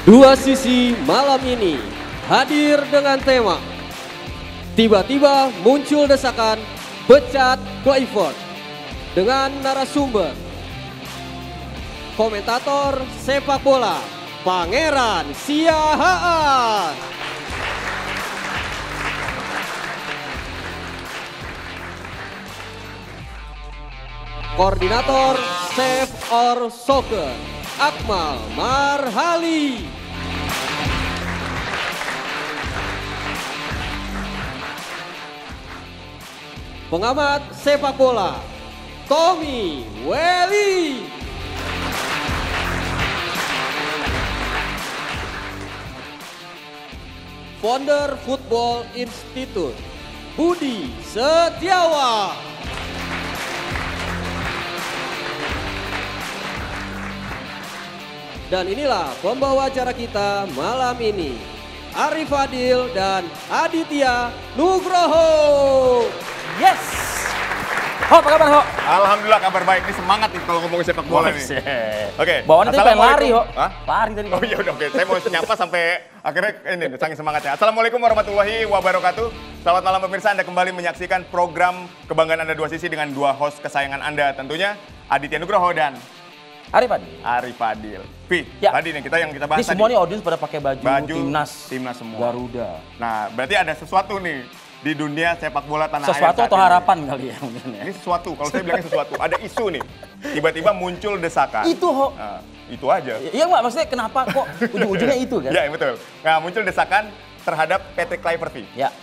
Dua sisi malam ini hadir dengan tema tiba-tiba muncul desakan pecat Kluivert dengan narasumber komentator sepak bola Pangeran Siahaan. Koordinator Save Our Soccer Akmal Marhali. Pengamat sepak bola Tommy Welly. Founder Football Institute Budi Setiawan. Dan inilah pembawa acara kita malam ini, Arif Fadil dan Aditya Nugroho. Yes. Ho, apa kabar, Ho? Alhamdulillah kabar baik. Ini semangat nih kalau ngomongin sepak bola nih. Oke. Bawaannya tadi pengen lari, Ho. Hah? Lari tadi. Oh iya udah oke. Saya mau nyapa sampai akhirnya ini saking semangatnya. Assalamualaikum warahmatullahi wabarakatuh. Selamat malam pemirsa, Anda kembali menyaksikan program Kebanggaan Anda Dua Sisi dengan dua host kesayangan Anda tentunya Aditya Nugroho dan Arif Fadil. Pi, ya. Tadi nih yang kita bahas ini semua nih audiens pada pakai baju timnas semua. Garuda. Nah, berarti ada sesuatu nih di dunia sepak bola tanah air. Sesuatu atau harapan kali ya mungkin ya. Ini sesuatu, kalau saya bilangnya sesuatu. Ada isu nih, tiba-tiba muncul desakan. Itu, Ho. Nah, itu aja. Iya nggak, maksudnya kenapa kok ujung-ujungnya itu kan? Ya betul. Nah, muncul desakan terhadap Patrick Kluivert. Ya.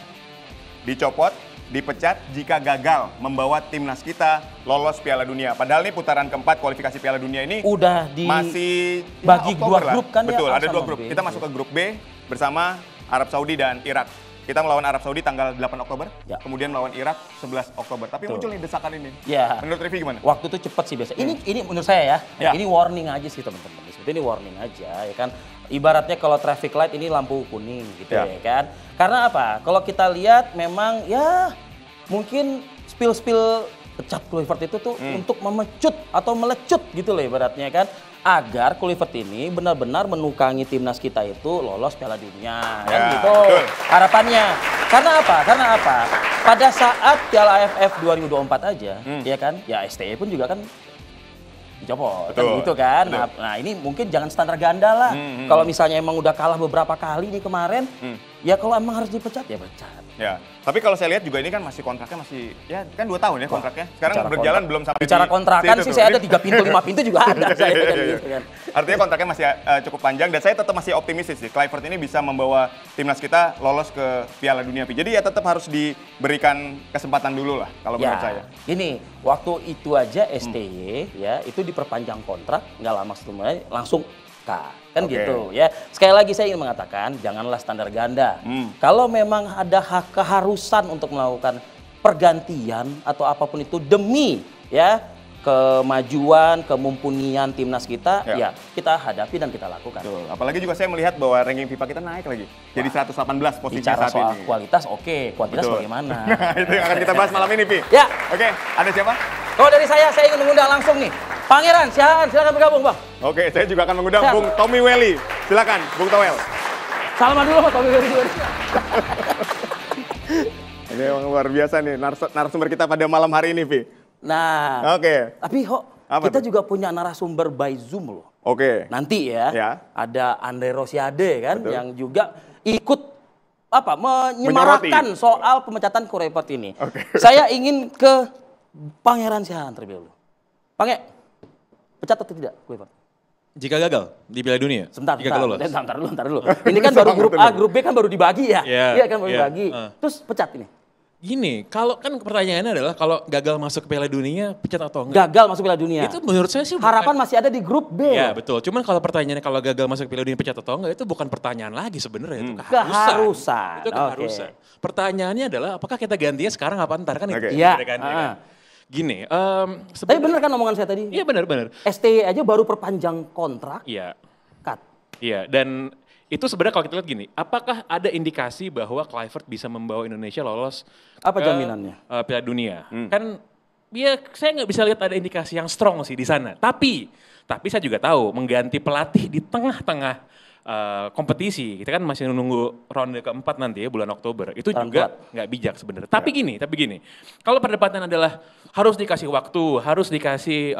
Dicopot, dipecat jika gagal membawa timnas kita lolos Piala Dunia. Padahal ini putaran keempat kualifikasi Piala Dunia ini udah di masih bagi Oktober dua grup kan ya. Betul, ada dua grup. B. Kita masuk ke grup B bersama Arab Saudi dan Irak. Kita melawan Arab Saudi tanggal 8 Oktober, ya. Kemudian melawan Irak 11 Oktober. Tapi muncul nih desakan ini. Ya. Menurut Rivi gimana? Waktu itu cepat sih biasa. Ini menurut saya ya. Ini warning aja sih teman-teman. Ini warning aja ya kan. Ibaratnya kalau traffic light ini lampu kuning gitu ya kan. Karena apa? Kalau kita lihat memang ya mungkin spill pecat Kluivert itu tuh untuk memecut atau melecut gitu loh ibaratnya kan. Agar Kluivert ini benar-benar menukangi timnas kita itu lolos Piala Dunia kan gitu. Betul. Harapannya. Karena apa? Pada saat Piala AFF 2024 aja ya kan, ya STY pun juga kan dicopot kan gitu kan. Nah, ini mungkin jangan standar ganda lah. Kalau misalnya emang udah kalah beberapa kali nih kemarin, ya kalau emang harus dipecat ya pecat. Ya, tapi kalau saya lihat juga ini kan masih kontraknya masih ya kan 2 tahun ya kontraknya. Sekarang berjalan belum sampai bicara kontrakan sih saya ada 3 pintu 5 pintu juga ada saya kan gitu kan. Artinya kontraknya masih cukup panjang dan saya tetap masih optimis sih Kluivert ini bisa membawa timnas kita lolos ke Piala Dunia. Jadi ya tetap harus diberikan kesempatan dulu lah kalau menurut saya. Ini waktu itu aja STY ya itu diperpanjang kontrak nggak lama setelahnya langsung kan gitu ya. Sekali lagi saya ingin mengatakan janganlah standar ganda. Kalau memang ada keharusan untuk melakukan pergantian atau apapun itu demi ya kemajuan, kemumpunian timnas kita ya kita hadapi dan kita lakukan. Betul. Apalagi juga saya melihat bahwa ranking FIFA kita naik lagi. Jadi 118 posisi bicara saat soal ini. kualitas kuantitas bagaimana? Nah, itu yang akan kita bahas malam ini, Pi. Ya. Oke, ada siapa? Kalau dari saya ingin mengundang langsung nih Pangeran Siahaan, silakan bergabung, Bang. Oke, saya juga akan mengundang Bung Tommy Welly. Silakan, Bung Towel. Salaman dulu sama Tommy Welly. Ini memang luar biasa nih narasumber kita pada malam hari ini, Pi. Nah, tapi kita tuh? juga punya narasumber by Zoom loh. Oke. Nanti ya, ada Andre Rosiade kan yang juga ikut menyemarakan soal pemecatan Kluivert ini. Saya ingin ke Pangeran Siahaan terlebih dahulu. Pecat atau tidak Kluivert? Jika gagal di Piala Dunia? Sebentar dulu. Ini kan Betul, baru grup betul. A, grup B kan baru dibagi ya. Iya kan baru Yeah. dibagi. Terus pecat ini. Gini, kalau kan pertanyaannya adalah kalau gagal masuk ke Piala Dunia, pecat atau enggak? Gagal masuk Piala Dunia. Itu menurut saya sih harapan masih ada di grup B. Ya betul, cuman kalau pertanyaannya kalau gagal masuk Piala Dunia pecat atau enggak itu bukan pertanyaan lagi sebenarnya, itu keharusan. Itu keharusan. Pertanyaannya adalah apakah kita gantinya sekarang apa ntar kan itu. Iya. Gini, tapi benar kan omongan saya tadi? Iya benar. STY aja baru perpanjang kontrak. Iya. Cut. Iya, dan itu sebenarnya kalau kita lihat gini, apakah ada indikasi bahwa Kluivert bisa membawa Indonesia lolos apa jaminannya? Piala Dunia? Kan ya saya nggak bisa lihat ada indikasi yang strong sih di sana. Tapi saya juga tahu mengganti pelatih di tengah-tengah kompetisi, kita kan masih menunggu ronde keempat nanti ya bulan Oktober. Itu juga nggak bijak sebenarnya. Tapi gini, kalau perdebatan adalah harus dikasih waktu, harus dikasih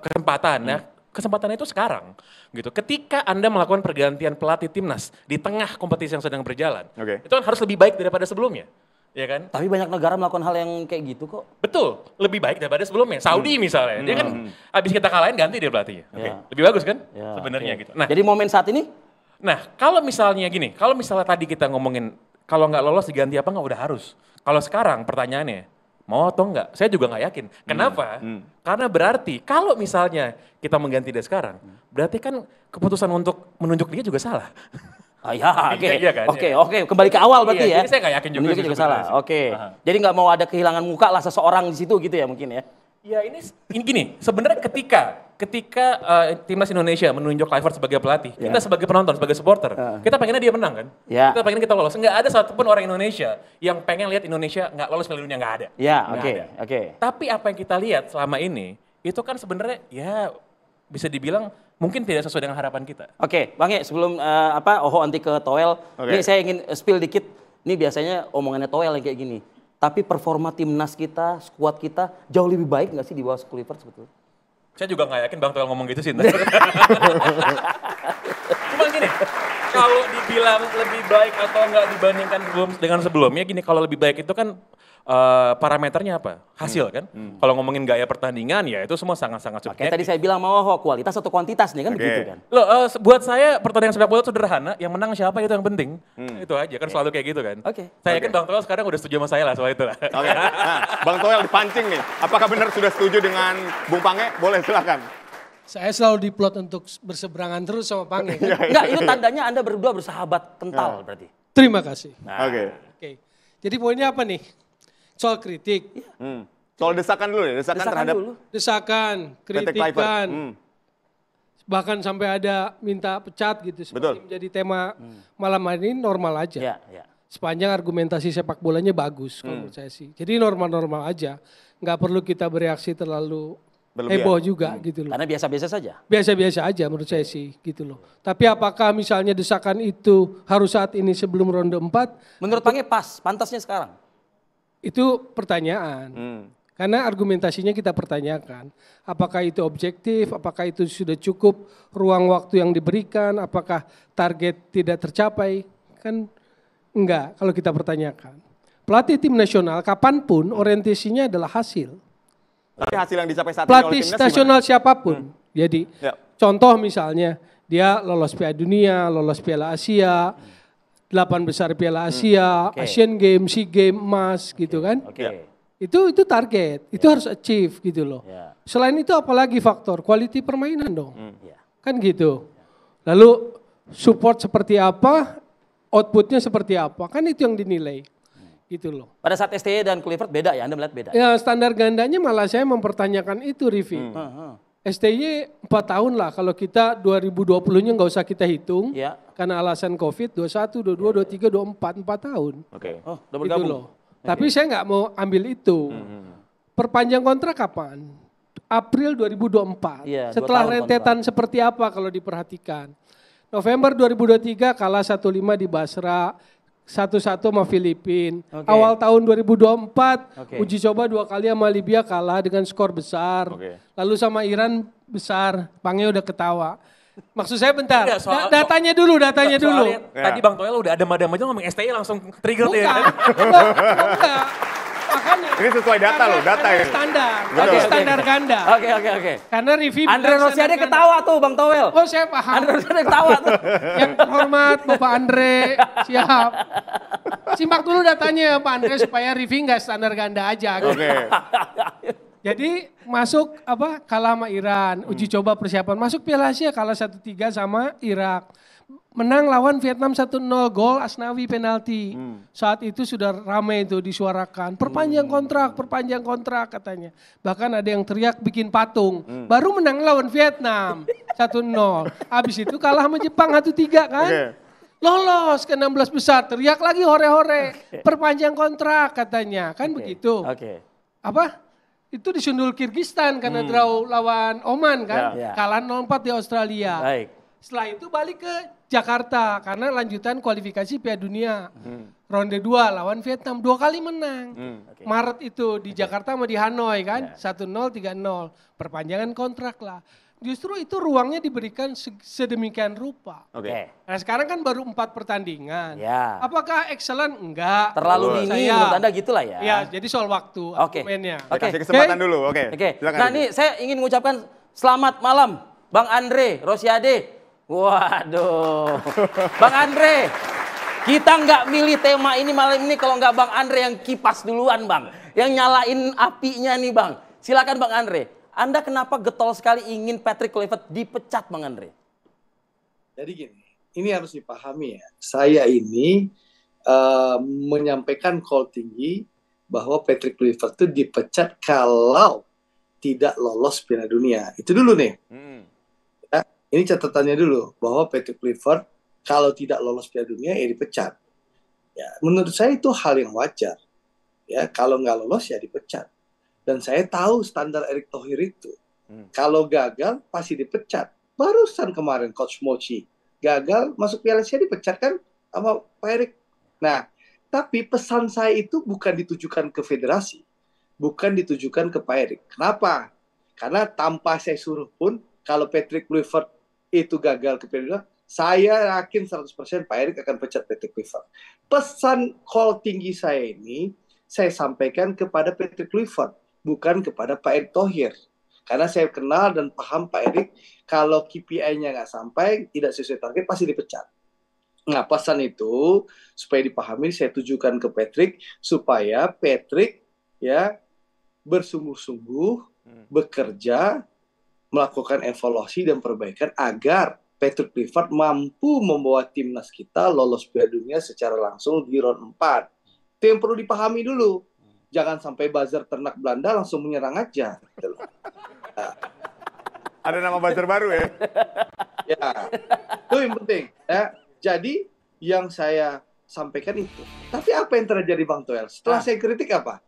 kesempatan ya. Kesempatan itu sekarang gitu. Ketika Anda melakukan pergantian pelatih timnas di tengah kompetisi yang sedang berjalan, itu kan harus lebih baik daripada sebelumnya. Ya kan? Tapi banyak negara melakukan hal yang kayak gitu kok. Betul, lebih baik daripada sebelumnya. Saudi misalnya, dia kan abis kita kalahin ganti dia pelatihnya. Lebih bagus kan? Sebenarnya gitu. Nah, jadi momen saat ini? Nah, kalau misalnya gini, kalau misalnya tadi kita ngomongin kalau nggak lolos diganti apa nggak udah harus. Kalau sekarang pertanyaannya, mau atau enggak? Saya juga nggak yakin. Kenapa? Karena berarti kalau misalnya kita mengganti dia sekarang, berarti kan keputusan untuk menunjuk dia juga salah. Oke, kembali ke awal berarti ya. Jadi saya nggak yakin juga salah. Oke. Jadi nggak mau ada kehilangan muka lah seseorang di situ gitu ya mungkin ya. Ya ini gini, sebenarnya ketika timnas Indonesia menunjuk Kluivert sebagai pelatih, kita sebagai penonton, sebagai supporter, kita pengennya dia menang kan? Kita pengen kita lolos. Nggak ada satupun orang Indonesia yang pengen lihat Indonesia nggak lolos Piala Dunia, nggak ada. Oke. Tapi apa yang kita lihat selama ini, itu kan sebenarnya ya bisa dibilang mungkin tidak sesuai dengan harapan kita. Oke, Bang Ye, sebelum Oho anti ke Toel, ini saya ingin spill dikit. Ini biasanya omongannya Toel yang kayak gini. Tapi performa timnas kita, skuad kita jauh lebih baik nggak sih di bawah Kluivert sebetulnya? Saya juga nggak yakin Bang Toel ngomong gitu sih. Cuma gini, kalau dibilang lebih baik atau nggak dibandingkan dengan sebelumnya, gini, kalau lebih baik itu kan parameternya apa? Hasil kan? Kalau ngomongin gaya pertandingan ya itu semua sangat-sangat subjektif. Kayak tadi saya bilang mau kualitas atau kuantitas nih kan begitu kan? Loh, buat saya pertandingan sepak bola itu sederhana, yang menang siapa itu yang penting. Itu aja kan selalu kayak gitu kan. Saya yakin Bang Toel sekarang udah setuju sama saya lah soal itu lah. Nah, Bang Toel dipancing nih. Apakah benar sudah setuju dengan Bung Pange? Boleh silakan. Saya selalu diplot untuk berseberangan terus sama Pange. Enggak, itu tandanya Anda berdua bersahabat kental berarti. Terima kasih. Oke. Jadi poinnya apa nih? Soal kritik. Soal desakan dulu ya, desakan terhadap dulu. Desakan, kritikan. Bahkan sampai ada minta pecat gitu. Seperti menjadi tema malam hari ini normal aja. Sepanjang argumentasi sepak bolanya bagus kalau menurut saya sih. Jadi normal-normal aja. Nggak perlu kita bereaksi terlalu heboh juga gitu loh. Karena biasa-biasa saja. Biasa-biasa aja menurut saya sih gitu loh. Tapi apakah misalnya desakan itu harus saat ini sebelum ronde 4? Menurut Pange pantasnya sekarang? Itu pertanyaan. Karena argumentasinya kita pertanyakan. Apakah itu objektif, apakah itu sudah cukup ruang waktu yang diberikan, apakah target tidak tercapai. Kan enggak kalau kita pertanyakan. Pelatih tim nasional kapanpun orientasinya adalah hasil. Tapi hasil yang dicapai saat ini pelatih nasional siapapun. Jadi contoh misalnya dia lolos Piala Dunia, lolos Piala Asia, 8 besar Piala Asia, Asian Games, SEA Games, emas gitu kan. Itu target, itu harus achieve gitu loh. Selain itu apalagi faktor quality permainan dong. Kan gitu. Lalu support seperti apa, outputnya seperti apa, kan itu yang dinilai. Gitu loh. Pada saat STY dan Kluivert beda ya, Anda melihat beda? Ya standar gandanya malah saya mempertanyakan itu Rivi. STY 4 tahun lah, kalau kita 2020-nya nggak usah kita hitung. Karena alasan COVID, 21, 22, 23, 24, 4 tahun. Oh, udah gitu bergabung. loh. Tapi saya nggak mau ambil itu. Perpanjang kontrak kapan? April 2024. Setelah rentetan seperti apa kalau diperhatikan. November 2023 kalah 1-5 di Basra. 1-1 sama Filipina. Awal tahun 2024 uji coba 2 kali sama Libya kalah dengan skor besar. Lalu sama Iran besar. Pange udah ketawa. Maksud saya bentar, datanya dulu. Tadi Bang Toel udah ada madam aja ngomong STY langsung trigger dia. Enggak. Makanya, ini sesuai data loh, data ini. Standar, standar ganda. Oke. Karena review Andre Rosiade ketawa tuh Bang Toel. Oh saya paham. Andre Rosiade ketawa tuh. Yang terhormat Bapak Andre, siap. Simak dulu datanya Pak Andre supaya review nggak standar ganda aja. Jadi masuk kalah sama Iran, uji coba persiapan. Masuk Piala Asia kalah 1-3 sama Irak. Menang lawan Vietnam 1-0, gol Asnawi penalti. Saat itu sudah ramai itu disuarakan. Perpanjang kontrak katanya. Bahkan ada yang teriak bikin patung. Baru menang lawan Vietnam 1-0. Habis itu kalah sama Jepang 1-3 kan. Lolos ke 16 besar, teriak lagi hore-hore. Perpanjang kontrak katanya, kan begitu. Itu disundul Kirgistan karena draw lawan Oman kan. Kalah 0-4 di Australia. Setelah itu balik ke Jakarta karena lanjutan kualifikasi Piala Dunia. Ronde 2 lawan Vietnam 2 kali menang. Maret itu di Jakarta sama di Hanoi kan, 1-0, 3-0. Perpanjangan kontrak lah. Justru itu ruangnya diberikan sedemikian rupa. Oke. Nah sekarang kan baru 4 pertandingan. Ya. Apakah excellent? Enggak. Terlalu dini menurut Anda gitulah ya. Ya jadi soal waktu Oke. argumennya. Oke. Kasih kesempatan dulu, oke. Oke. Silakan, Nah Adi. ini saya ingin mengucapkan selamat malam Bang Andre Rosiade. Waduh. Bang Andre, kita nggak milih tema ini malam ini kalau nggak Bang Andre yang kipas duluan Bang. Yang nyalain apinya nih Bang. Silakan Bang Andre. Anda kenapa getol sekali ingin Patrick Kluivert dipecat Bang Andre? Jadi gini, ini harus dipahami ya. Saya ini menyampaikan call tinggi bahwa Patrick Kluivert itu dipecat kalau tidak lolos Piala Dunia. Itu dulu nih. Ya, ini catatannya dulu bahwa Patrick Kluivert kalau tidak lolos Piala Dunia ya dipecat. Ya, menurut saya itu hal yang wajar. Ya, kalau nggak lolos ya dipecat. Dan saya tahu standar Erick Thohir itu. Kalau gagal pasti dipecat. Barusan kemarin Coach Mochi gagal masuk Piala Asia dipecat kan sama Pak Erick. Nah, tapi pesan saya itu bukan ditujukan ke federasi. Bukan ditujukan ke Pak Erick. Kenapa? Karena tanpa saya suruh pun kalau Patrick Kluivert itu gagal ke Piala Dunia, saya yakin 100% Pak Erick akan pecat Patrick Kluivert. Pesan call tinggi saya ini saya sampaikan kepada Patrick Kluivert. Bukan kepada Pak Erick Thohir. Karena saya kenal dan paham Pak Erick, kalau KPI-nya nggak sampai, tidak sesuai target, pasti dipecat. Nah, pesan itu, supaya dipahami, saya tujukan ke Patrick, supaya Patrick ya bersungguh-sungguh, bekerja, melakukan evaluasi dan perbaikan, agar Patrick Kluivert mampu membawa timnas kita lolos Piala Dunia secara langsung di round 4. Itu yang perlu dipahami dulu. Jangan sampai buzzer ternak Belanda langsung menyerang aja. Gitu loh. Nah. Ada nama buzzer baru ya? Ya, itu yang penting. Ya. Jadi yang saya sampaikan itu. Tapi apa yang terjadi Bang Toel? Setelah saya kritik apa?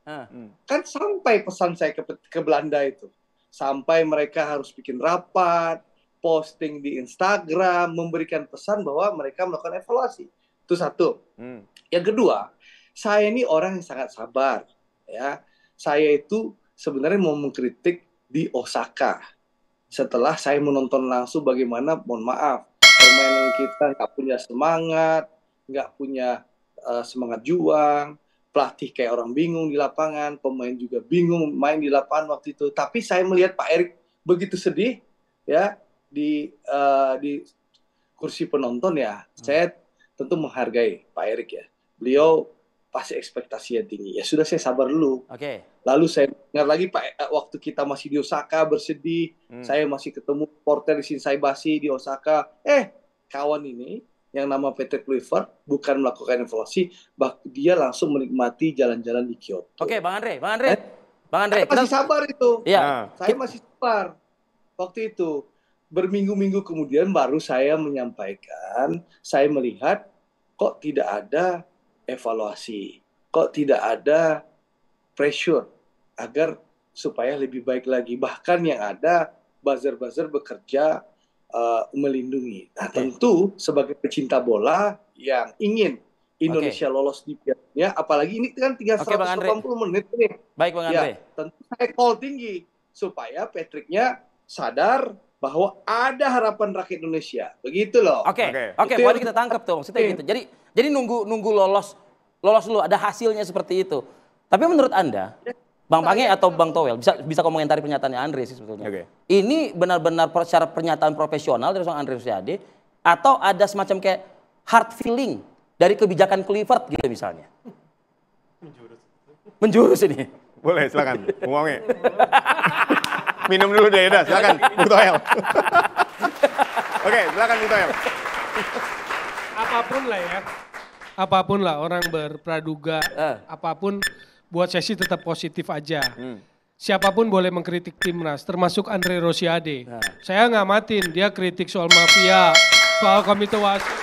Kan sampai pesan saya ke Belanda itu. Sampai mereka harus bikin rapat, posting di Instagram, memberikan pesan bahwa mereka melakukan evaluasi. Itu satu. Yang kedua, saya ini orang yang sangat sabar. Ya, saya itu sebenarnya mau mengkritik di Osaka. Setelah saya menonton langsung bagaimana, mohon maaf, permainan kita nggak punya semangat, nggak punya semangat juang, pelatih kayak orang bingung di lapangan, pemain juga bingung main di lapangan waktu itu. Tapi saya melihat Pak Erick begitu sedih, ya di kursi penonton ya. Saya tentu menghargai Pak Erick ya. Beliau pasti ekspektasinya tinggi. Ya sudah, saya sabar dulu. Lalu saya dengar lagi Pak, waktu kita masih di Osaka bersedih, saya masih ketemu porter di Shinsaibashi di Osaka. Kawan ini yang nama Patrick Kluivert bukan melakukan evaluasi, dia langsung menikmati jalan-jalan di Kyoto. Bang Andre. Saya masih sabar itu. Ya. Saya masih sabar. Waktu itu berminggu-minggu kemudian baru saya menyampaikan, saya melihat kok tidak ada evaluasi, kok tidak ada pressure agar supaya lebih baik lagi. Bahkan yang ada buzzer-buzzer bekerja melindungi. Nah, tentu sebagai pecinta bola yang ingin Indonesia lolos di Piala Dunia, apalagi ini kan tinggal 180 menit nih. Baik Bang Andre. Ya, tentu saya call tinggi supaya Patricknya sadar bahwa ada harapan rakyat Indonesia. Begitu loh. Oke, poin kita tangkap tuh maksudnya gitu. Jadi nunggu lolos dulu, ada hasilnya seperti itu. Tapi menurut Anda, Bang Pange atau Bang Toel bisa komentari pernyataannya Andre sih sebetulnya. Ini benar-benar secara pernyataan profesional dari seorang Andre Rosiade atau ada semacam kayak hard feeling dari kebijakan Kluivert gitu misalnya? Menjurus ini. Boleh, silakan. Bung Pange. Minum dulu deh, udah. Silakan, Bung Toel. Oke, silakan Bung Toel. Apapun lah orang berpraduga, apapun buat saya sih tetap positif aja. Siapapun boleh mengkritik timnas, termasuk Andre Rosiade. Saya ngamatin, dia kritik soal mafia, soal komite wasit.